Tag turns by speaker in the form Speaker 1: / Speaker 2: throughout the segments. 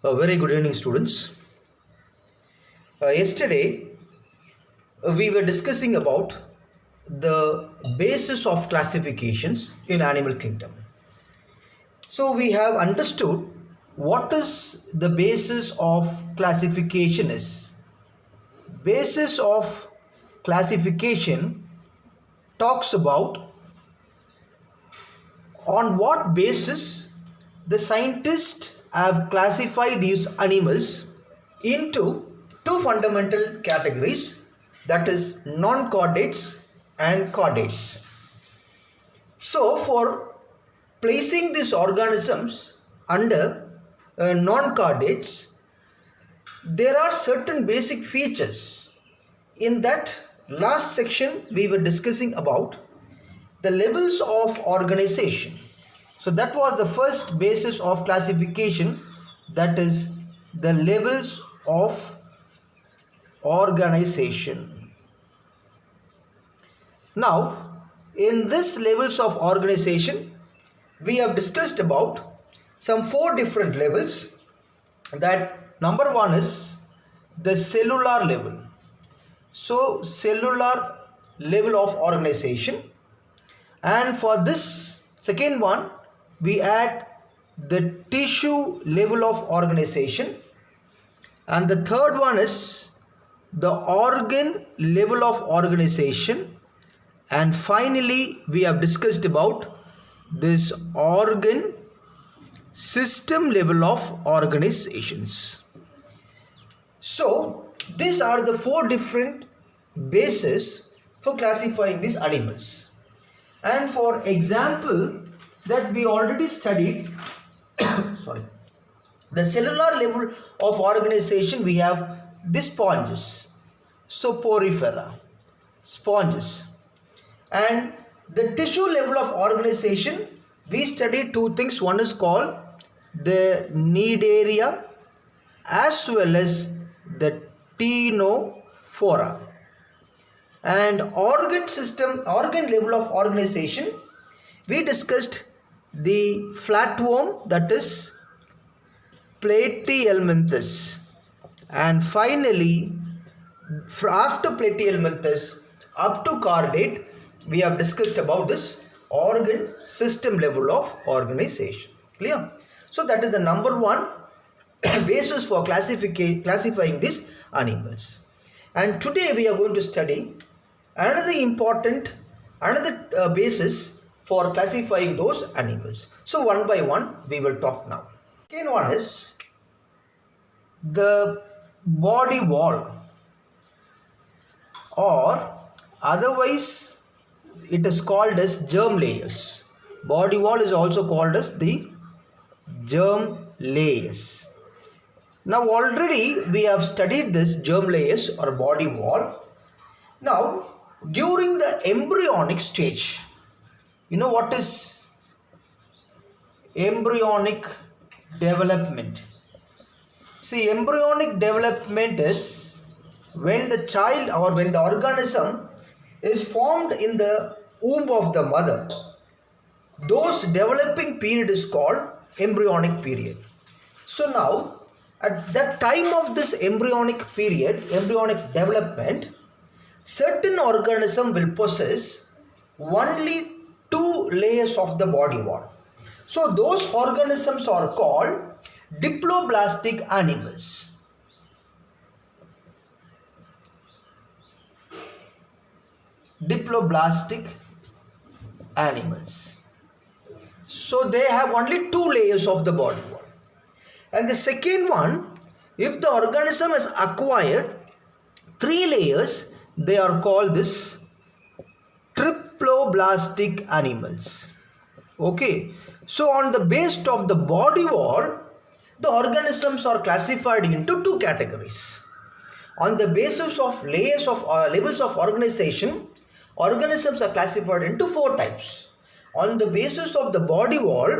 Speaker 1: A very good evening, students. Yesterday, we were discussing about the basis of classifications in animal kingdom. So we have understood what is the basis of classification is. Basis of classification talks about on what basis the scientists have classified these animals into two fundamental categories, that is non-chordates and chordates. So for placing these organisms under non-chordates, there are certain basic features. In that last section we were discussing about the levels of organization. So that was the first basis of classification, that is the levels of organization. Now in this levels of organization we have discussed about some 4 different levels. That number 1 is the cellular level. So cellular level of organization, and for this second one we add the tissue level of organization, and the third one is the organ level of organization, and finally we have discussed about this organ system level of organizations. So these are the 4 different bases for classifying these animals. And for example that we already studied the cellular level of organization, we have the sponges, soporifera, sponges, and the tissue level of organization we studied 2 things. One is called the cnidaria as well as the ctenophora. And organ level of organization, we discussed the flatworm, that is platyhelminthes, and finally after platyhelminthes up to chordate we have discussed about this organ system level of organization. Clear? So that is the number 1 basis for classifying these animals. And today we are going to study another basis for classifying those animals. So one by one we will talk now. Second one is the body wall, or otherwise it is called as germ layers. Body wall is also called as the germ layers. Now already we have studied this germ layers or body wall. Now during the embryonic stage, you know what is embryonic development? See, embryonic development is when the child or when the organism is formed in the womb of the mother. Those developing period is called embryonic period. So now at that time of this embryonic period, embryonic development, certain organism will possess only 2 layers of the body wall. So those organisms are called diploblastic animals. Diploblastic animals. So they have only 2 layers of the body wall. And the second one, if the organism has acquired 3 layers, they are called this triploblastic animals. Okay. So on the basis of the body wall, the organisms are classified into 2 categories. On the basis of layers of levels of organization, organisms are classified into 4 types. On the basis of the body wall,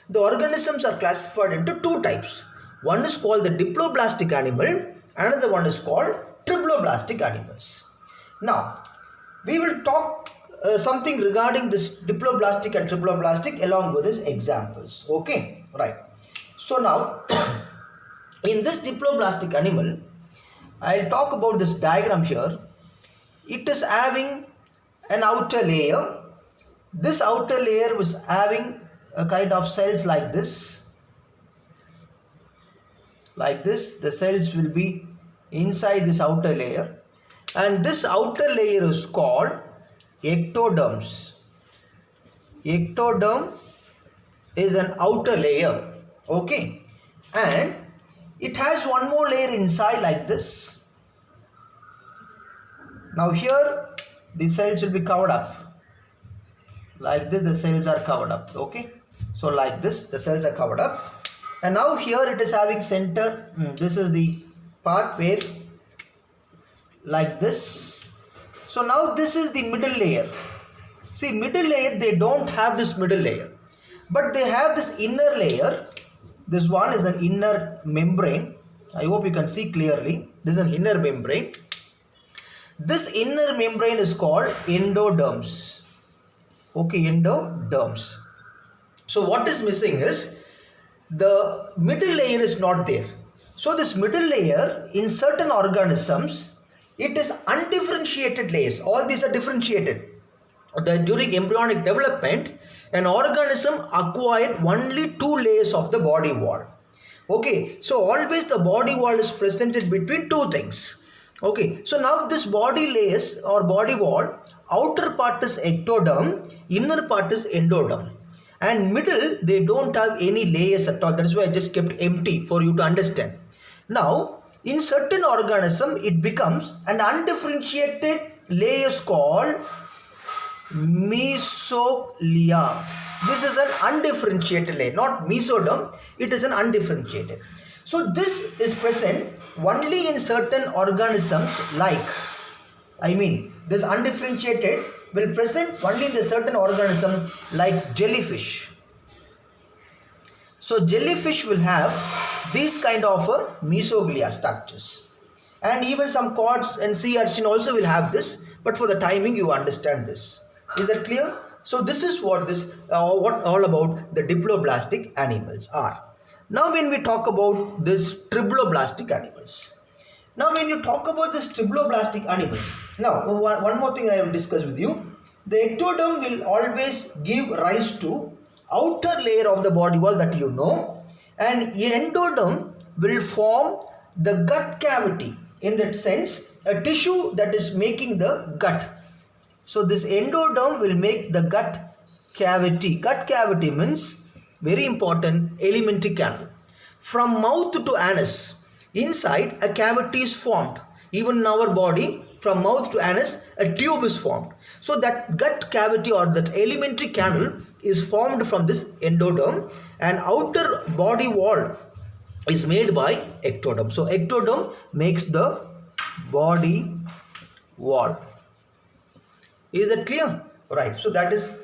Speaker 1: the organisms are classified into 2 types. One is called the diploblastic animal, another one is called triploblastic animals. Now we will talk something regarding this diploblastic and triploblastic along with its examples. Okay, right. So now In this diploblastic animal, I'll talk about this diagram here. It is having an outer layer. This outer layer was having a kind of cells like this. Like this, the cells will be inside this outer layer, and this outer layer is called ectoderms. Ectoderm is an outer layer, okay, and it has one more layer inside like this. Now here the cells will be covered up like this. The cells are covered up, okay, so like this the cells are covered up, and now here it is having center. This is the part where like this. So now this is the middle layer. See, middle layer, they don't have this middle layer, but they have this inner layer. This one is an inner membrane. I hope you can see clearly. This is an inner membrane. This inner membrane is called endoderms. Okay, endoderms. So what is missing is the middle layer is not there. So this middle layer in certain organisms, it is undifferentiated layers. All these are differentiated. During embryonic development, an organism acquired only 2 layers of the body wall. Okay, so always the body wall is presented between 2 things. Okay, so now this body layers or body wall, outer part is ectoderm, inner part is endoderm, and middle they don't have any layers at all. That is why I just kept empty for you to understand. Now in certain organism it becomes an undifferentiated layers called mesoglea. This is an undifferentiated layer, not mesoderm. It is an undifferentiated. So this is present only in certain organisms, like, this undifferentiated will present only in the certain organism like jellyfish. So jellyfish will have these kind of mesoglea structures, and even some cords and sea urchin also will have this, but for the timing you understand this. Is that clear? So this is what what all about the diploblastic animals are. Now when we talk about this triploblastic animals. Now when you talk about this triploblastic animals, now one more thing I will discuss with you. The ectoderm will always give rise to outer layer of the body wall, that you know, and endoderm will form the gut cavity, in that sense a tissue that is making the gut. So this endoderm will make the gut cavity. Gut cavity means, very important, alimentary canal. From mouth to anus, inside a cavity is formed. Even in our body, from mouth to anus, a tube is formed. So that gut cavity or that alimentary canal is formed from this endoderm, and outer body wall is made by ectoderm. So ectoderm makes the body wall. Is that clear? Right. So that is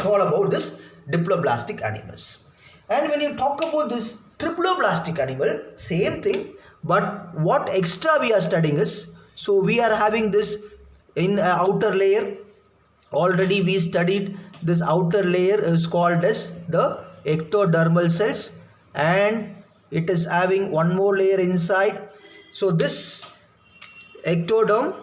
Speaker 1: all about this diploblastic animals. And when you talk about this triploblastic animal, same thing, but what extra we are studying is, so we are having this in outer layer. Already we studied this outer layer is called as the ectodermal cells, and it is having one more layer inside. So this ectoderm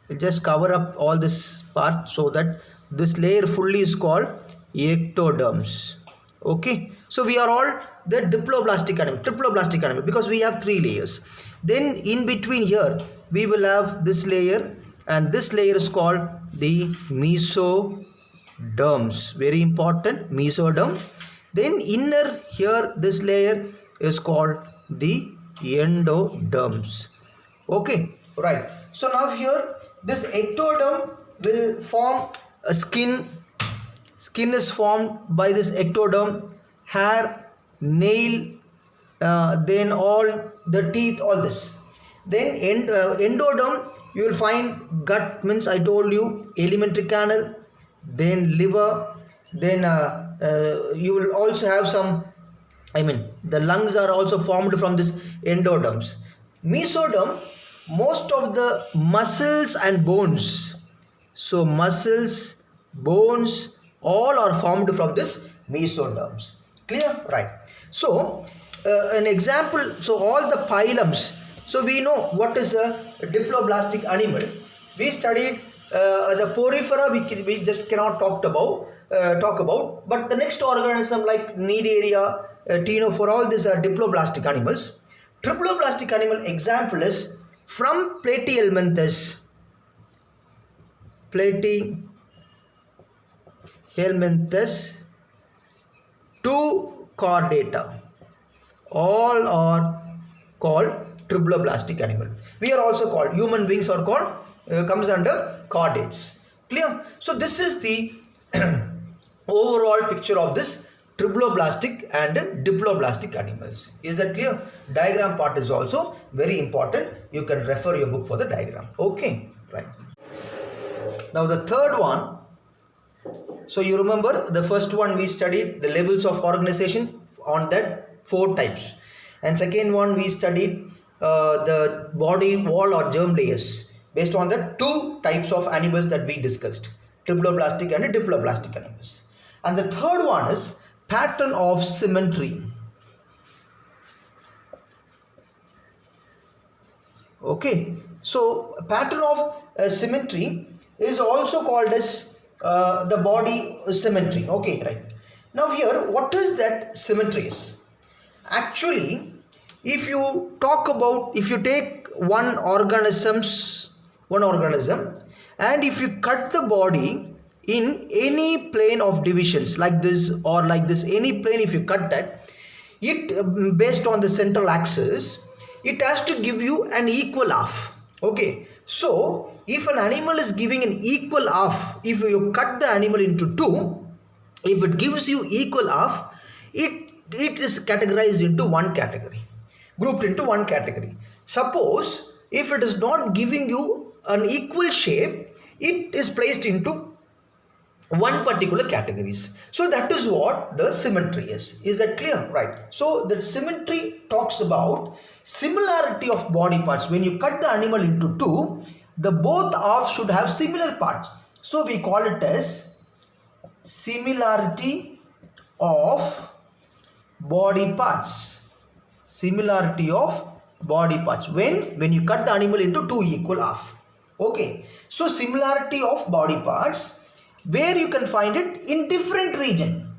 Speaker 1: will just cover up all this part, so that this layer fully is called ectoderms. Okay, so we are all the diploblastic animal, triploblastic animal, because we have 3 layers. Then in between here we will have this layer, and this layer is called the mesoderms. Very important, mesoderm. Then inner here this layer is called the endoderms. Okay, right. So now here this ectoderm will form a skin. Skin is formed by this ectoderm, hair, nail, then all the teeth, all this. Then endoderm, you will find gut, means I told you alimentary canal, then liver, then you will also have some, the lungs are also formed from this endoderms. Mesoderm, most of the muscles and bones, so muscles, bones, all are formed from this mesoderms. Clear? Right. So an example, so all the phylums, so we know what is a diploblastic animal. We studied the porifera, we just cannot talk about, but the next organism like Cnidaria, Ctenophora, all these are diploblastic animals. Triploblastic animal example is from Platyhelminthes to Chordata, all are called triploblastic animal. We are also called, human beings are called, comes under chordates. Clear? So this is the overall picture of this triploblastic and diploblastic animals. Is that clear? Diagram part is also very important. You can refer your book for the diagram. Okay, right. Now the third one. So you remember the first one we studied the levels of organization, on that 4 types, and second one we studied the body wall or germ layers. Based on the 2 types of animals that we discussed, triploblastic and diploblastic animals. And the third one is pattern of symmetry. Okay, so pattern of symmetry is also called as the body symmetry. Okay, right. Now here, what is that symmetry is? Actually, if you talk about, if you take one organism, and if you cut the body in any plane of divisions like this or like this, any plane, if you cut that, it based on the central axis, it has to give you an equal half. Okay, so if an animal is giving an equal half, if you cut the animal into 2, if it gives you equal half, it is categorized into one category, grouped into one category. Suppose if it is not giving you an equal shape, it is placed into one particular categories. So that is what the symmetry is. Is that clear? Right. So the symmetry talks about similarity of body parts. When you cut the animal into 2, the both halves should have similar parts. So we call it as similarity of body parts. Similarity of body parts when you cut the animal into 2 equal half. Okay, so similarity of body parts, where you can find it in different region,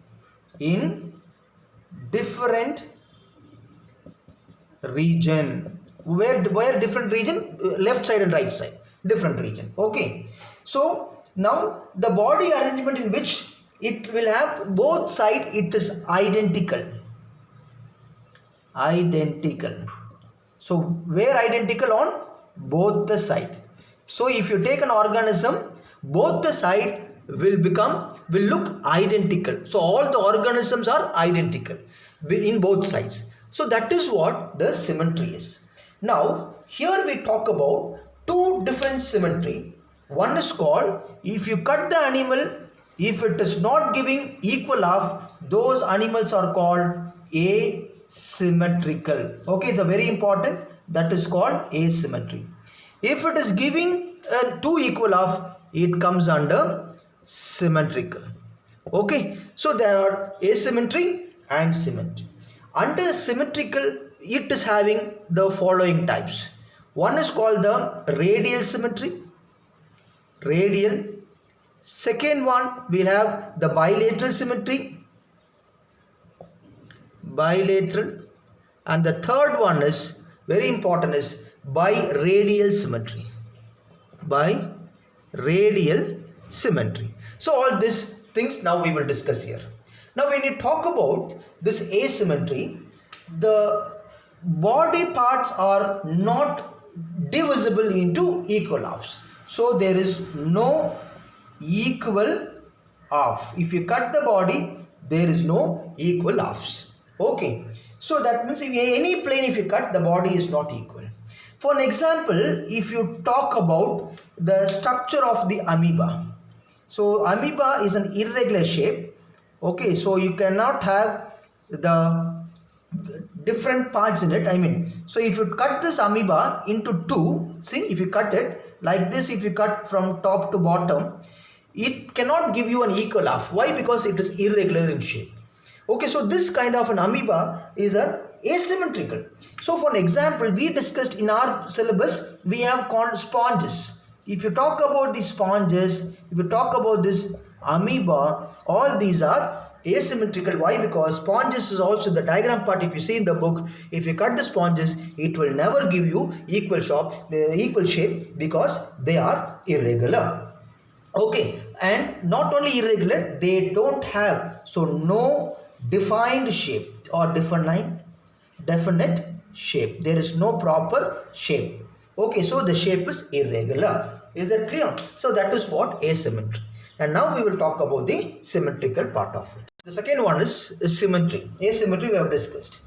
Speaker 1: where different region, left side and right side, different region. Okay, so now the body arrangement in which it will have both side, it is identical. So where identical? On both the side. So if you take an organism, both the side will look identical. So all the organisms are identical in both sides. So that is what the symmetry is. Now here we talk about 2 different symmetry. One is called, if you cut the animal, if it is not giving equal half, those animals are called asymmetrical. Okay, it's a very important, that is called asymmetry. If it is giving 2 equal half, it comes under symmetrical. Okay, so there are asymmetry and symmetry. Under symmetrical, it is having the following types. One is called the radial symmetry. Second one, we have the bilateral symmetry. And the third one is very important, is biradial symmetry. So all these things now we will discuss here. Now when you talk about this asymmetry, the body parts are not divisible into equal halves. So there is no equal half. If you cut the body, there is no equal halves. Okay, so that means if any plane, if you cut, the body is not equal. For an example, if you talk about the structure of the amoeba, so amoeba is an irregular shape. Okay, so you cannot have the different parts in it. I mean, so if you cut this amoeba into 2, see, if you cut it like this, if you cut from top to bottom, it cannot give you an equal half. Why? Because it is irregular in shape. Okay, so this kind of an amoeba is a asymmetrical. So for an example, we discussed in our syllabus, we have called sponges. If you talk about the sponges, if you talk about this amoeba, all these are asymmetrical. Why? Because sponges is also the diagram part. If you see in the book, if you cut the sponges, it will never give you equal shape because they are irregular. Okay, and not only irregular, they don't have, so no defined shape or definite shape. There is no proper shape. Okay, so the shape is irregular. Is that clear? So that is what asymmetry. And now we will talk about the symmetrical part of it. The second one is symmetry. Asymmetry we have discussed.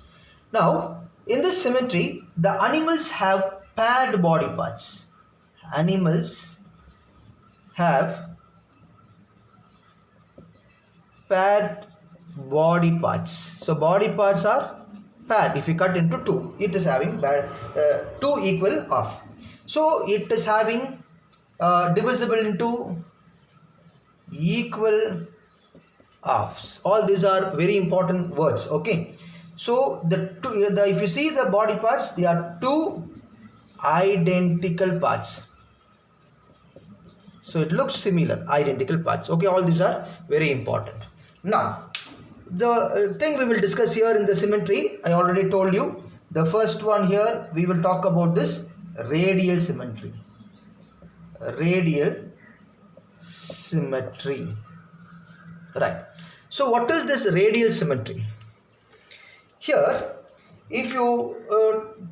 Speaker 1: Now, in this symmetry, the animals have paired body parts. Animals have paired body parts. So body parts are paired. If you cut into two, it is having two equal half. So it is having divisible into equal halves. All these are very important words. Okay, so if you see the body parts, they are two identical parts. So it looks similar, identical parts. Okay, all these are very important. Now, the thing we will discuss here in the symmetry, I already told you. The first one here, we will talk about this radial symmetry. Radial symmetry. Right. So what is this radial symmetry? Here, if you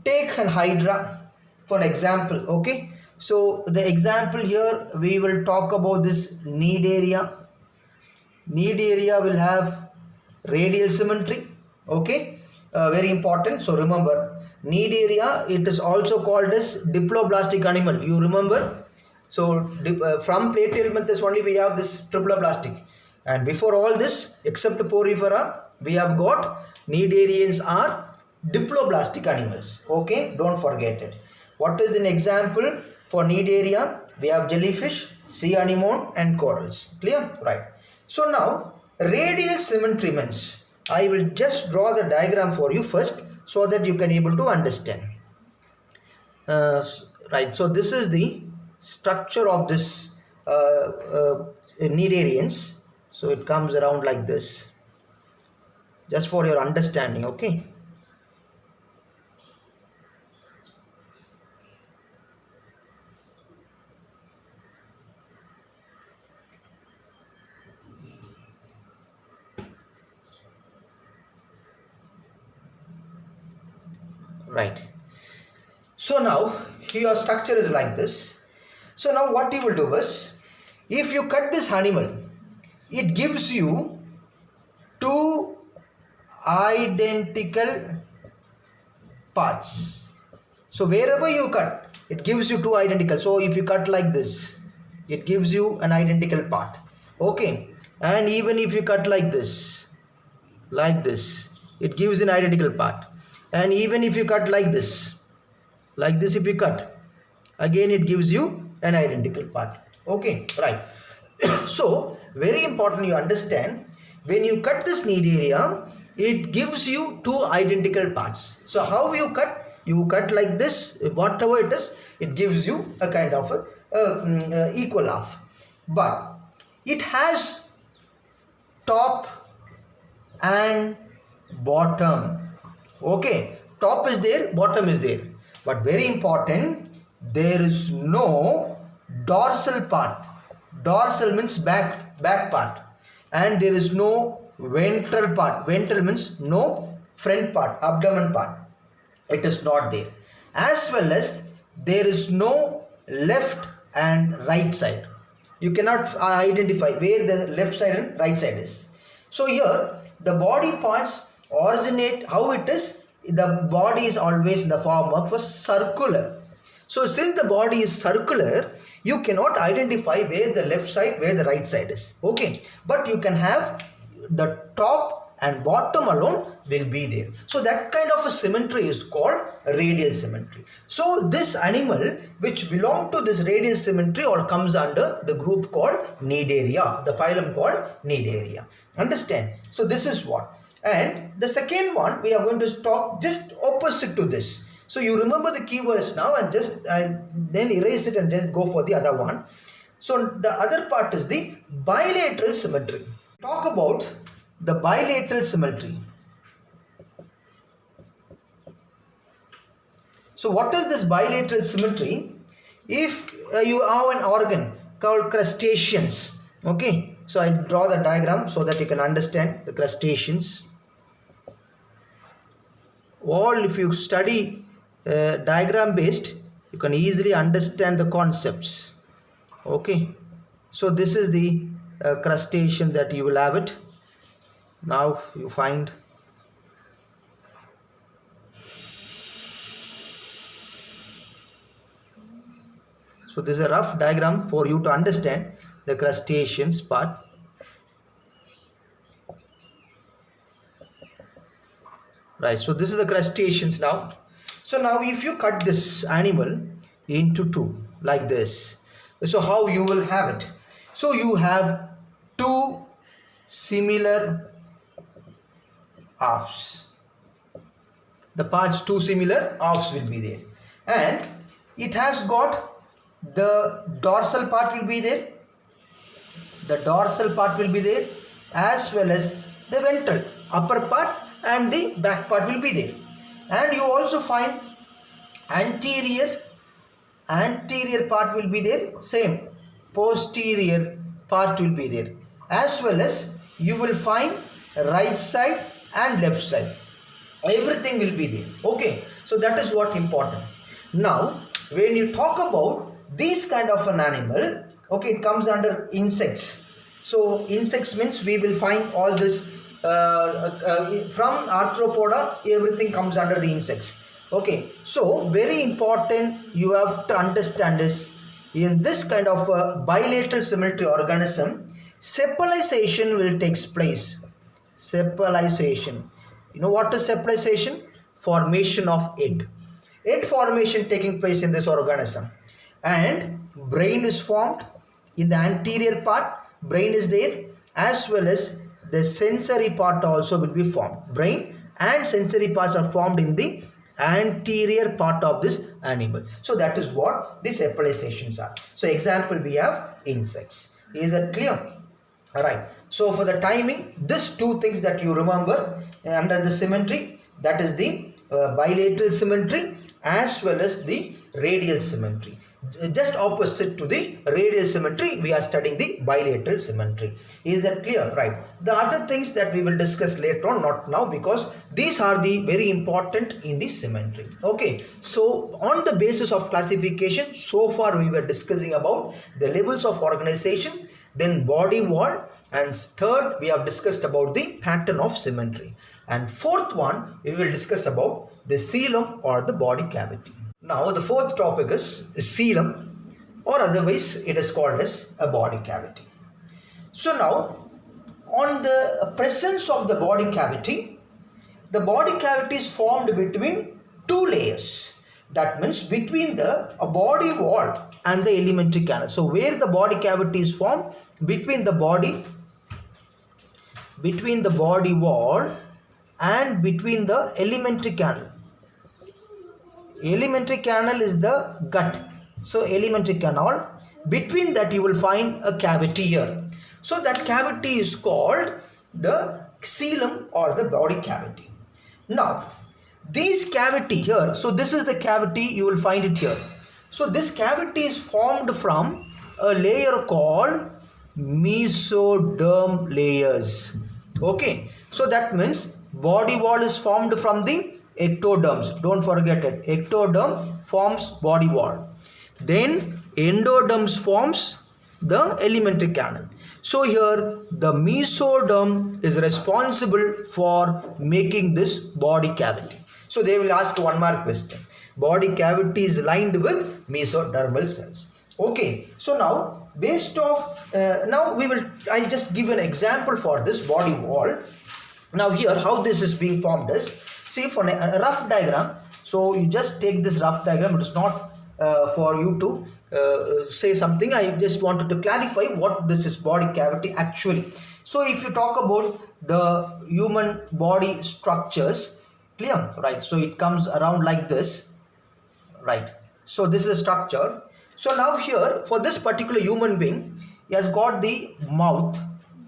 Speaker 1: take an hydra for an example, okay. So the example here, we will talk about this need area. Need area will have radial symmetry. Okay, very important. So remember, need area, it is also called as diploblastic animal. You remember? So from plate helminthus only we have this triploblastic, and before all this, except porifera, we have got cnidarians are diploblastic animals. Okay, don't forget it. What is an example for cnidaria? We have jellyfish, sea anemone and corals. Clear? Right. So now radial symmetry means, I will just draw the diagram for you first so that you can able to understand. Right. So this is the structure of this cnidarians. So it comes around like this, just for your understanding. Okay. Right. So now your structure is like this. So now what you will do is, if you cut this animal, it gives you two identical parts. So wherever you cut, it gives you two identical. So if you cut like this, it gives you an identical part. Okay. And even if you cut like this, it gives an identical part. And even if you cut like this if you cut, again it gives you an identical part. Okay, right. So very important you understand, when you cut this cnidaria, it gives you two identical parts. So how you cut? You cut like this, whatever it is, it gives you a kind of a equal half. But it has top and bottom. Okay, top is there, bottom is there, but very important, there is no dorsal part. Dorsal means back part, and there is no ventral part. Ventral means no front part, abdomen part. It is not there. As well as there is no left and right side. You cannot identify where the left side and right side is. So here the body parts originate, how it is, the body is always in the form of a circular. So since the body is circular, you cannot identify where the left side, where the right side is. Okay, but you can have the top and bottom alone will be there. So that kind of a symmetry is called radial symmetry. So this animal which belong to this radial symmetry all comes under the group called cnidaria, the phylum called cnidaria. Understand? So this is what. And the second one, we are going to talk just opposite to this. So you remember the keywords now and just then erase it and just go for the other one. So the other part is the bilateral symmetry. Talk about the bilateral symmetry. So what is this bilateral symmetry? If you have an organ called crustaceans, okay, so I draw the diagram so that you can understand the crustaceans. All if you study diagram based, you can easily understand the concepts. Okay, so this is the crustacean that you will have it. Now you find so this is a rough diagram for you to understand the crustaceans part. Right, so this is the crustaceans now. So now if you cut this animal into two like this, so how you will have it? So you have two similar halves. The parts two similar halves will be there, and it has got the dorsal part will be there. The dorsal part will be there, as well as the ventral upper part and the back part will be there. And you also find anterior part will be there, same posterior part will be there, as well as you will find right side and left side, everything will be there. Okay, so that is what important. Now when you talk about this kind of an animal, okay, it comes under insects. So insects means we will find all this from arthropoda, everything comes under the insects. Okay, so very important you have to understand is in this kind of a bilateral symmetry organism, sepalization will take place. Sepalization, you know what is sepalization? Formation of egg formation taking place in this organism, and brain is formed in the anterior part. Brain is there, as well as the sensory part also will be formed. Brain and sensory parts are formed in the anterior part of this animal. So that is what the sepalizations are. So example, we have insects. Is that clear? Alright, so for the timing, these two things that you remember under the symmetry, that is the bilateral symmetry as well as the radial symmetry. Just opposite to the radial symmetry, we are studying the bilateral symmetry. Is that clear? Right. The other things that we will discuss later on, not now, because these are the very important in the symmetry. Okay. So on the basis of classification, so far we were discussing about the levels of organization, then body wall, and third we have discussed about the pattern of symmetry, and fourth one we will discuss about the coelom or the body cavity. Now the fourth topic is coelom, or otherwise it is called as a body cavity. So now on the presence of the body cavity is formed between two layers. That means between the body wall and the alimentary canal. So where the body cavity is formed, between the body wall and between the alimentary canal. Alimentary canal is the gut. So alimentary canal, between that you will find a cavity here. So that cavity is called the coelom or the body cavity. Now this cavity here, so this is the cavity, you will find it here. So this cavity is formed from a layer called mesoderm layers. Okay, so that means body wall is formed from the ectoderms. Don't forget it. Ectoderm forms body wall. Then endoderms forms the alimentary canal. So here the mesoderm is responsible for making this body cavity. So they will ask one more question. Body cavity is lined with mesodermal cells. Okay. So now based off I'll just give an example for this body wall. Now here how this is being formed is, see, for a rough diagram. So you just take this rough diagram. It is not for you to say something. I just wanted to clarify what this is body cavity actually. So if you talk about the human body structures. Clear? Right. So it comes around like this. Right. So this is a structure. So now here for this particular human being, he has got the mouth,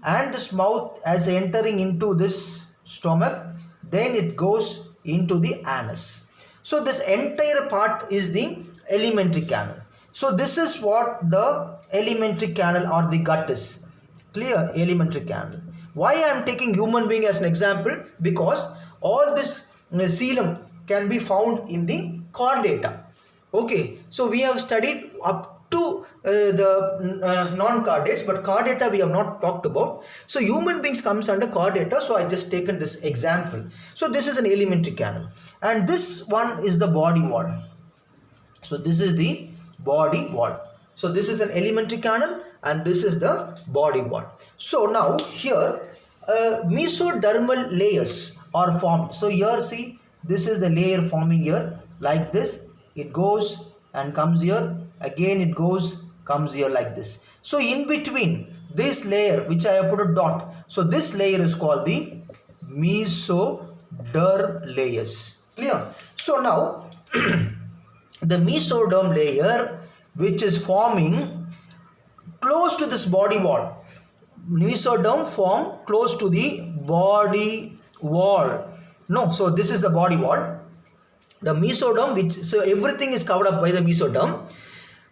Speaker 1: and this mouth as entering into this stomach, then it goes into the anus. So this entire part is the alimentary canal. So this is what the alimentary canal or the gut is. Clear? Alimentary canal. Why I am taking human being as an example? Because all this coelom can be found in the chordata. Okay, so we have studied up to the non-chordates, but chordata we have not talked about. So human beings comes under chordata, so I just taken this example. So this is an alimentary canal, and this one is the body wall. So this is the body wall. So this is an alimentary canal, and this is the body wall. So now here mesodermal layers are formed. So here see, this is the layer forming here like this. It goes and comes here, again it goes, comes here like this. So in between this layer which I have put a dot, so this layer is called the mesoderm layers. Clear? So now the mesoderm layer which is forming close to this body wall. Mesoderm form close to the body wall. No, so this is the body wall. The mesoderm, which, so everything is covered up by the mesoderm.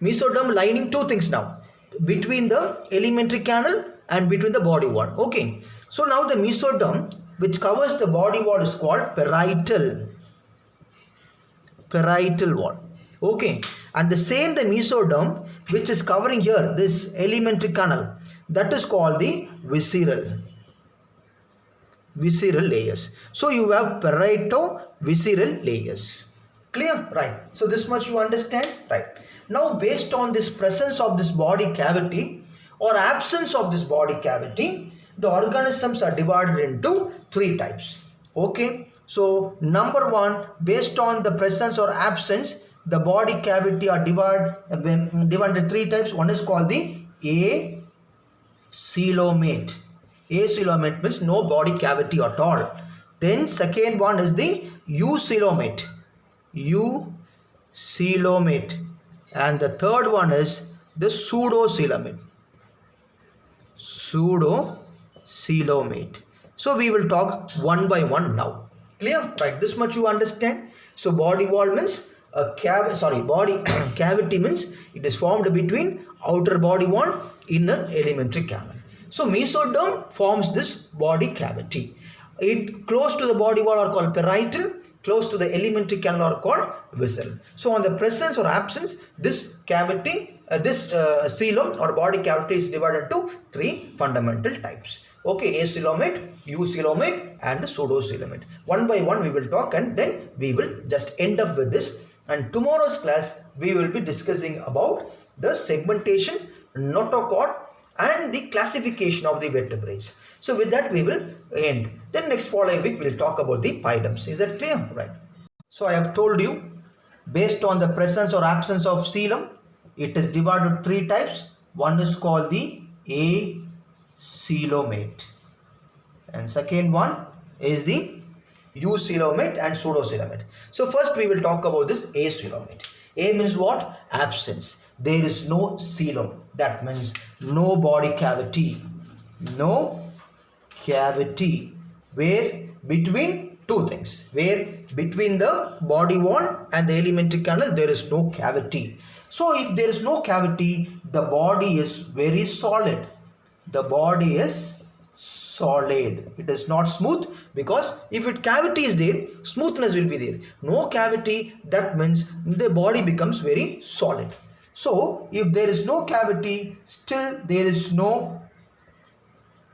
Speaker 1: Mesoderm lining two things now, between the alimentary canal and between the body wall. Okay, so now the mesoderm which covers the body wall is called parietal wall. Okay, and the same the mesoderm which is covering here this alimentary canal, that is called the visceral layers. So you have parieto-visceral layers. Clear? Right. So this much you understand? Right. Now based on this presence of this body cavity or absence of this body cavity, the organisms are divided into three types. Okay. So number one, based on the presence or absence, the body cavity are divided into three types. One is called the acoelomate. Acoelomate means no body cavity at all. Then second one is the eucoelomate. And the third one is the pseudocoelomate. So we will talk one by one now. Clear? Right. This much you understand. So body wall means body cavity means it is formed between outer body wall, inner alimentary canal. So mesoderm forms this body cavity. It close to the body wall are called parietal, close to the alimentary canal are called visceral. So on the presence or absence, this cavity, coelom or body cavity is divided into three fundamental types. Okay, acoelomate, eucoelomate and pseudocoelomate. One by one we will talk, and then we will just end up with this. And tomorrow's class we will be discussing about the segmentation, notochord and the classification of the vertebrates. So with that we will end. Then next following week we will talk about the phylums. Is that clear? Right. So I have told you, based on the presence or absence of coelom, it is divided into three types. One is called the acoelomate, and second one is the eucoelomate and pseudocoelomate. So first we will talk about this acoelomate. A means what? Absence. There is no coelom. That means no body cavity. No cavity. Where between two things. Where between the body wall and the alimentary canal there is no cavity. So if there is no cavity, the body is very solid. The body is solid. It is not smooth, because if it cavity is there, smoothness will be there. No cavity, that means the body becomes very solid. So if there is no cavity, still there is no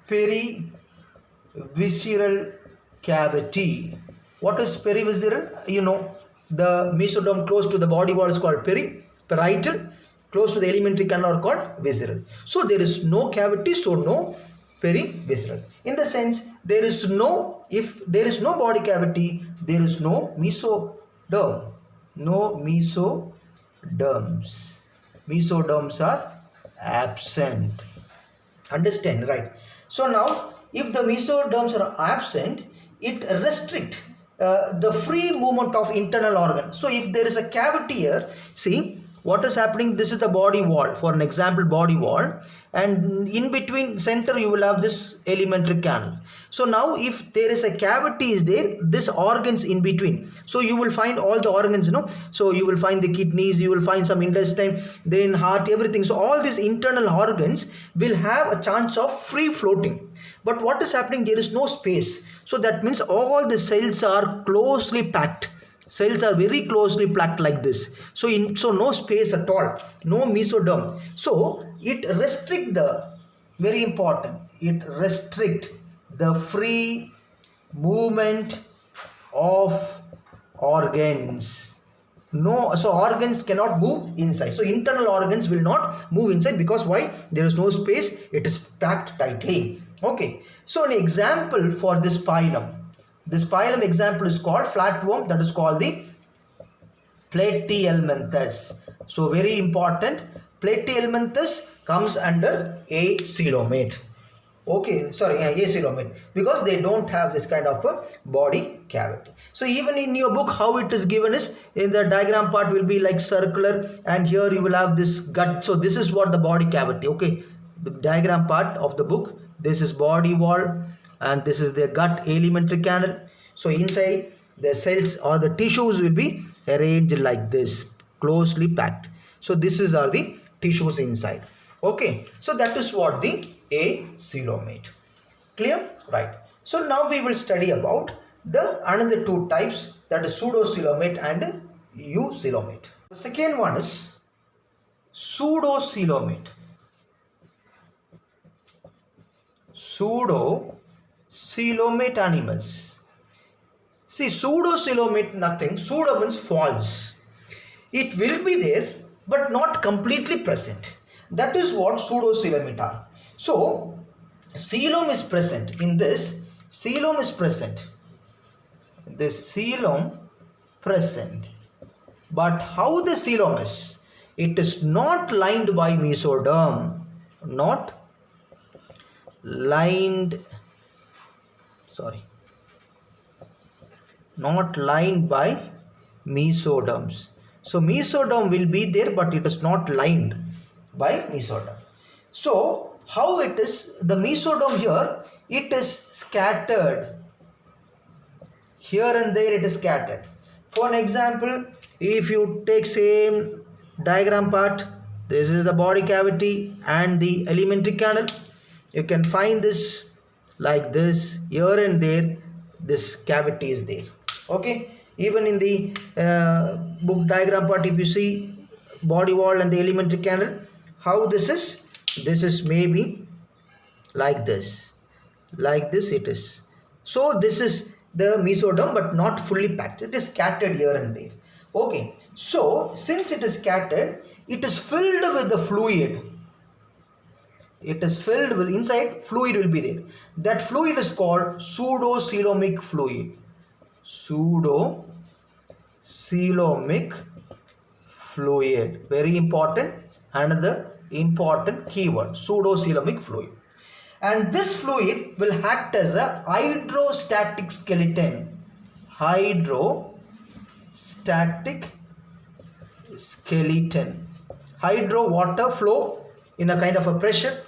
Speaker 1: perivisceral cavity. What is perivisceral? You know, the mesoderm close to the body wall is called parietal, close to the alimentary canal are called visceral. So there is no cavity, so no perivisceral. In the sense, there is no, if there is no body cavity, there is no mesoderm. No mesoderms. Mesoderms are absent. Understand? Right. So now if the mesoderms are absent, it restricts the free movement of internal organ. So if there is a cavity here, see what is happening, this is the body wall, for an example body wall, and in between center you will have this alimentary canal. So now if there is a cavity is there, this organs in between, so you will find all the organs, so you will find the kidneys, you will find some intestine, then heart, everything. So all these internal organs will have a chance of free floating. But what is happening, there is no space. So that means all the cells are closely packed. Cells are very closely packed like this. So no space at all, no mesoderm. So it restrict the, very important, it restrict the free movement of organs. No, so organs cannot move inside. So internal organs will not move inside, because why? There is no space, it is packed tightly. Okay, so an example for this phylum. This phylum example is called flatworm, that is called the Platyhelminthes. So very important, Platyhelminthes comes under acoelomate. Okay, sorry, acoelomate, because they don't have this kind of a body cavity. So even in your book, how it is given is, in the diagram part will be like circular, and here you will have this gut. So this is what the body cavity. Okay, the diagram part of the book, this is body wall, and this is the gut alimentary canal. So inside the cells or the tissues will be arranged like this, closely packed. So this is are the tissues inside. Okay, so that is what the acoelomate. Clear? Right. So now we will study about the another two types, that is pseudocoelomate and eucoelomate. The second one is pseudocoelomate. Pseudocoelomate animals. See, pseudocoelomate, nothing. Pseudo means false. It will be there but not completely present. That is what pseudocoelomate are. So coelom is present in this. Coelom is present. This coelom present. But how the coelom is? It is not lined by mesoderm. Not lined by mesoderms. So mesoderm will be there, but it is not lined by mesoderm. So how it is, the mesoderm here, it is scattered here and there, it is scattered. For an example, if you take same diagram part, this is the body cavity and the alimentary canal. You can find this like this, here and there this cavity is there. Okay, even in the book diagram part, if you see body wall and the alimentary canal, how this is maybe like this it is. So this is the mesoderm, but not fully packed, it is scattered here and there. Okay, so since it is scattered, it is filled with the fluid. It is filled with, inside fluid will be there. That fluid is called pseudocoelomic fluid. Pseudocoelomic fluid. Very important. Another important keyword, pseudocoelomic fluid. And this fluid will act as a hydrostatic skeleton. Hydrostatic skeleton. Hydro, water flow in a kind of a pressure,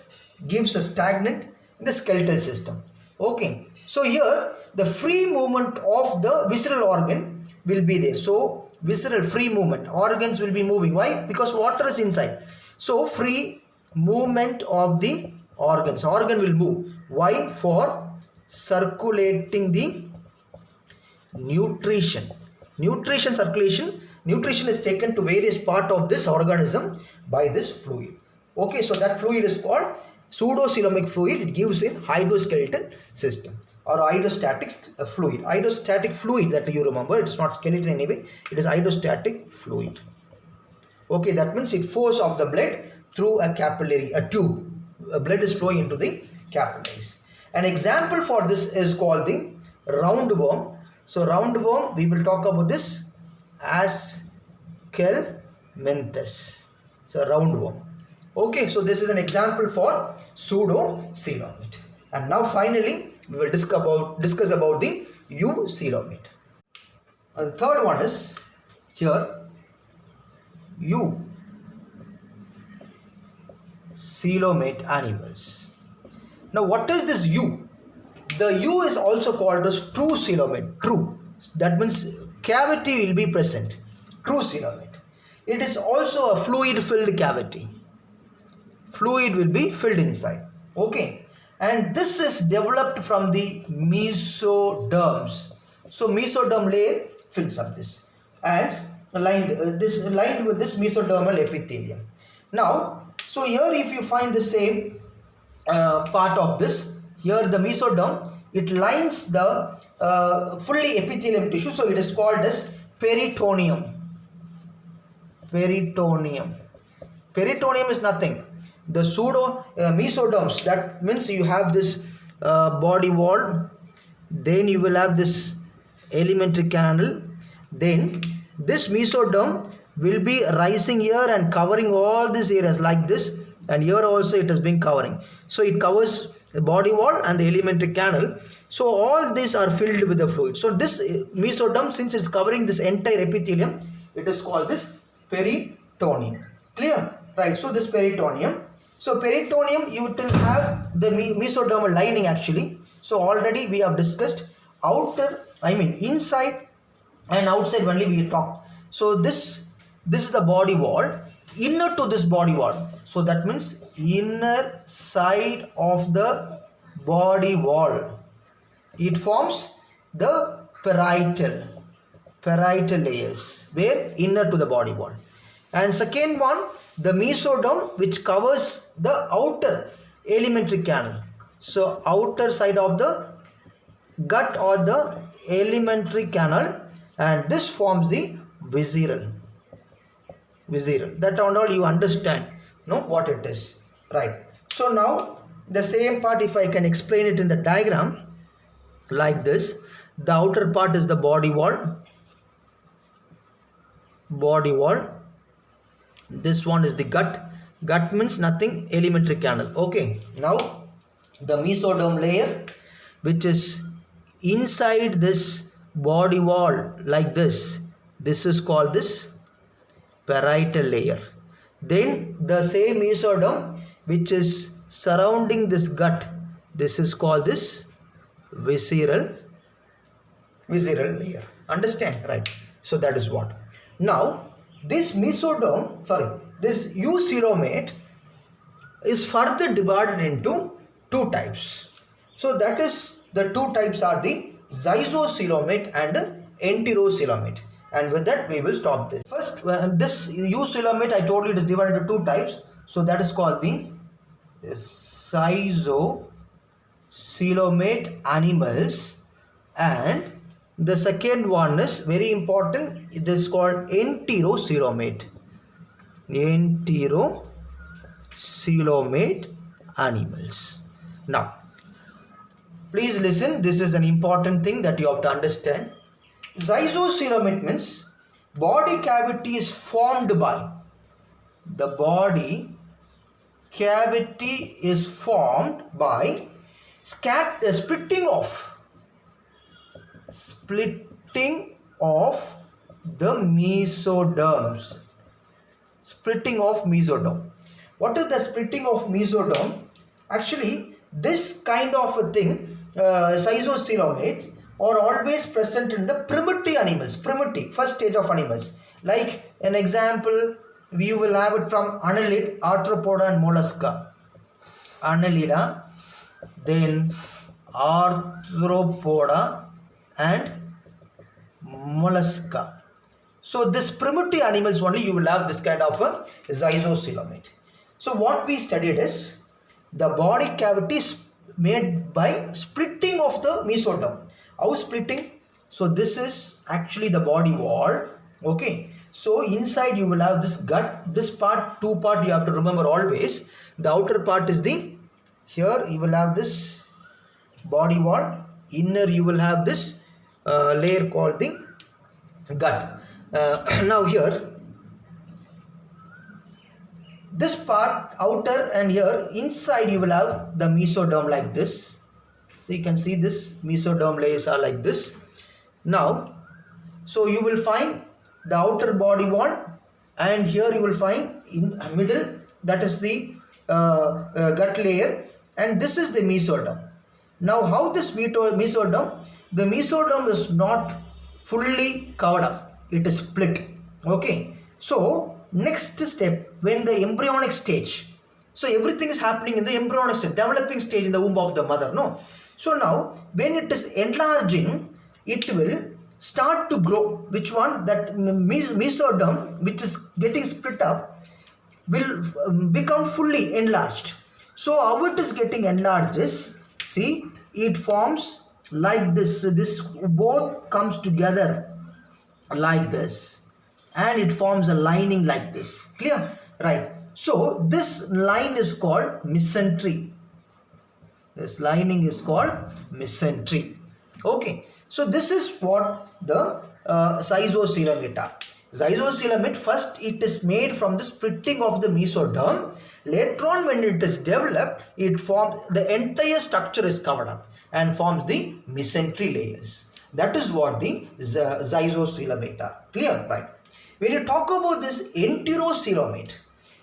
Speaker 1: gives a stagnant in the skeletal system. Okay, so here the free movement of the visceral organ will be there. So visceral free movement, organs will be moving. Why? Because water is inside. So free movement of the organs, organ will move. Why? For circulating the nutrition. Circulation, nutrition is taken to various part of this organism by this fluid. Okay, so that fluid is called pseudocoelomic fluid. It gives a hydroskeletal system or hydrostatic fluid. Hydrostatic fluid, that you remember, it is not skeleton anyway, it is hydrostatic fluid. Okay, that means it flows of the blood through a capillary, a tube. Blood is flowing into the capillaries. An example for this is called the roundworm. So roundworm, we will talk about this asymmetry. So roundworm. Okay, so this is an example for pseudocoelomate. And now finally we will discuss about the eucoelomate. And the third one is here eucoelomate animals. Now what is this U? The U is also called as true coelomate. True. That means cavity will be present. True coelomate. It is also a fluid filled cavity. Fluid will be filled inside. Okay. And this is developed from the mesoderms. So mesoderm layer fills up this as lined with this mesodermal epithelium. Now, so here if you find the same part of this, here the mesoderm, it lines the fully epithelium tissue, so it is called as peritoneum. Peritoneum is nothing. The pseudo mesoderms, that means you have this body wall, then you will have this alimentary canal, then this mesoderm will be rising here and covering all these areas like this, and here also it has been covering. So it covers the body wall and the alimentary canal. So all these are filled with the fluid. So this mesoderm, since it's covering this entire epithelium, it is called this peritoneum. Clear? Right. So this peritoneum. So peritoneum, you will have the mesodermal lining actually. So already we have discussed inside and outside only we talked. So this is the body wall. Inner to this body wall. So that means inner side of the body wall, it forms the parietal layers, where inner to the body wall. And second one, the mesoderm, which covers the outer alimentary canal. So outer side of the gut or the alimentary canal, and this forms the visceral. That and all you understand, no, what it is, right? So now the same part, if I can explain it in the diagram like this, the outer part is the body wall. This one is the gut. Gut means nothing, alimentary canal. Okay, now the mesoderm layer, which is inside this body wall like this is called this parietal layer. Then the same mesoderm which is surrounding this gut, this is called this visceral layer. Understand? Right. So that is what. Now this eucoelomate is further divided into two types. So that is, the two types are the zygocoelomate and enterocoelomate. And with that we will stop this. First, this eucoelomate, I told you it is divided into two types. So that is called the zygocoelomate animals, and the second one is very important, it is called enterocoelomate animals. Now please listen, this is an important thing that you have to understand. Zygocoelomate means body cavity is formed by, the body cavity is formed by splitting of the mesoderms. Splitting of mesoderm. What is the splitting of mesoderm? Actually, this kind of a thing, zygocoelomate, are always present in the primitive animals, first stage of animals. Like an example, we will have it from annelid, arthropoda and mollusca. Annelida, then arthropoda and mollusca. So this primitive animals only you will have this kind of a zygocoelomate. So what we studied is the body cavity is made by splitting of the mesoderm. How splitting? So this is actually the body wall. Okay. So inside you will have this gut. This part, two part you have to remember always. The outer part is the, here you will have this body wall. Inner you will have this layer called the gut. Now here, this part outer, and here inside you will have the mesoderm like this. So you can see this mesoderm layers are like this. Now, so you will find the outer body wall, and here you will find in middle, that is the gut layer, and this is the mesoderm. Now how this mesoderm, the mesoderm is not fully covered up, it is split. Okay, so next step, when the embryonic stage, so everything is happening in the embryonic stage, developing stage in the womb of the mother, no? So now when it is enlarging, it will start to grow. Which one? That mesoderm, which is getting split up, will become fully enlarged. So how it is getting enlarged is, see, it forms like this. So this both comes together like this, and it forms a lining like this. Clear? Right. So this line is called mesentery. This lining is called mesentery. Okay. So this is what the zygoscoelomate are. Zygoscoelomate, first it is made from the splitting of the mesoderm. Later on, when it is developed, it forms, the entire structure is covered up and forms the mesentery layers. That is what the zygoscoelomate are. Clear? Right. When you talk about this enterocoelomate,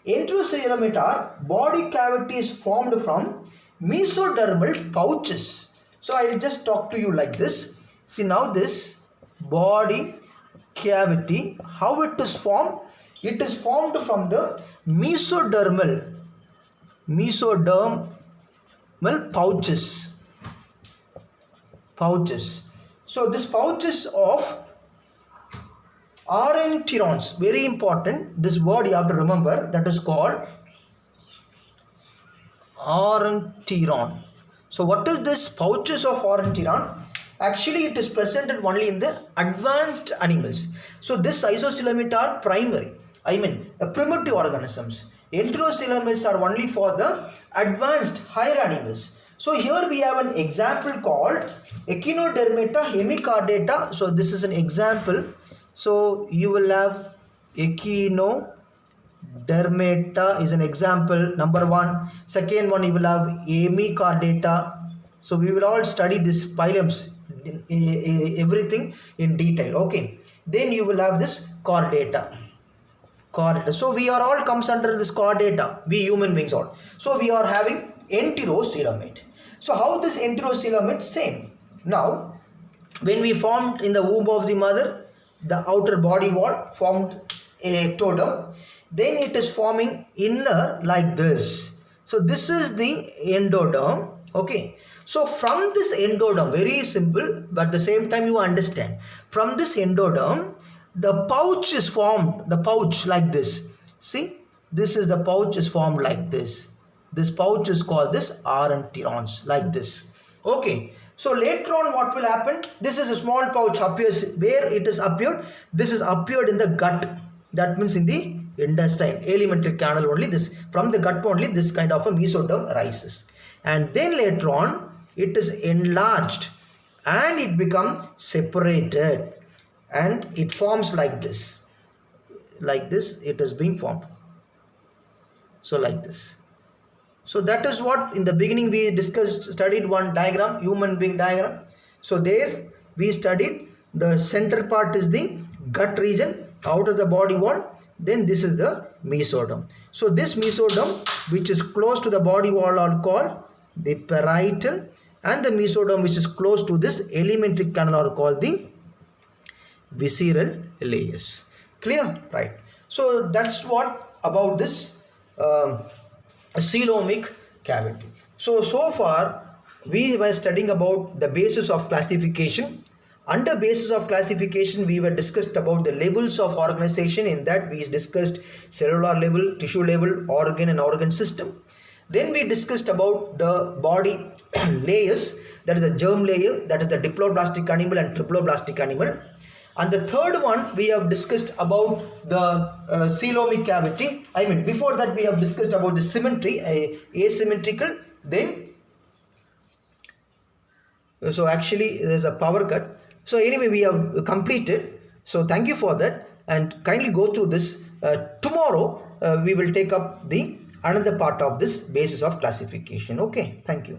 Speaker 1: enterocoelomate are body cavities formed from mesodermal pouches. So I will just talk to you like this. See, now this body cavity, how it is formed? It is formed from the mesodermal pouches. So this pouches of orenterons, very important. This word you have to remember, that is called orenteron. So what is this pouches of orenteron? Actually, it is presented only in the advanced animals. So this zygoscoelomate are primary, primitive organisms. Enterocoelomates are only for the advanced higher animals. So here we have an example called Echinodermata hemichordata. So this is an example. So you will have Echinodermata is an example, number one. Second one, you will have hemichordata. So we will all study this phylums, everything in detail. Okay, then you will have this chordata. So we are all comes under this chordata, we human beings all. So we are having enterocoelomate. So how this enterocoelomate? Same. Now when we formed in the womb of the mother, the outer body wall formed a ectoderm, then it is forming inner like this. So this is the endoderm. Okay, so from this endoderm, very simple, but at the same time you understand, from this endoderm the pouch is formed, the pouch like this. See, this is the pouch is formed like this. This pouch is called this orenterons, like this. Okay, so later on what will happen? This is a small pouch appears. Where it is appeared? This is appeared in the gut. That means in the intestine, alimentary canal only. This, from the gut only this kind of a mesoderm arises. And then later on it is enlarged and it become separated and it forms like this. Like this it is being formed. So like this. So that is what in the beginning we discussed, studied one diagram, human being diagram. So there we studied the center part is the gut region, out of the body wall, then this is the mesoderm. So this mesoderm which is close to the body wall are called the parietal, and the mesoderm which is close to this alimentary canal are called the visceral layers. Clear? Right. So that's what about this coelomic cavity. So far we were studying about the basis of classification. Under basis of classification we were discussed about the levels of organization. In that we discussed cellular level, tissue level, organ and organ system. Then we discussed about the body layers, that is the germ layer, that is the diploblastic animal and triploblastic animal. And the third one we have discussed about the coelomic cavity. Before that we have discussed about the symmetry, asymmetrical. Then so actually there is a power cut. So anyway we have completed. So thank you for that and kindly go through this. Tomorrow we will take up the another part of this basis of classification. Okay, thank you.